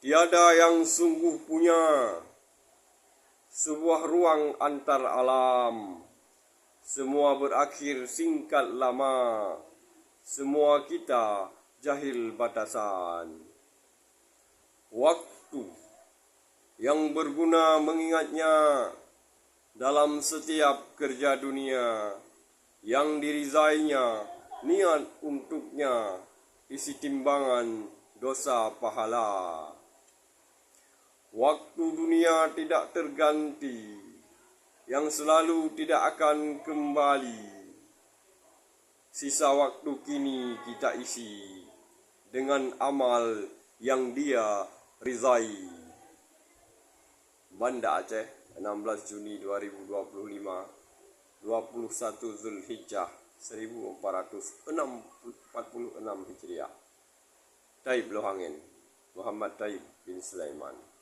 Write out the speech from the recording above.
Tiada yang sungguh punya sebuah ruang antar alam. Semua berakhir singkat lama. Semua kita jahil batasan. Waktu yang berguna mengingatnya dalam setiap kerja dunia. Yang dirizainya niat untuknya isi timbangan dosa pahala. Waktu dunia tidak terganti, yang selalu tidak akan kembali. Sisa waktu kini kita isi dengan amal yang dia rizai. Banda Aceh, 16 Juni 2025, 21 Zulhijjah 1446 Hijriah. Taib Lohangin, Muhammad Taib bin Sulaiman.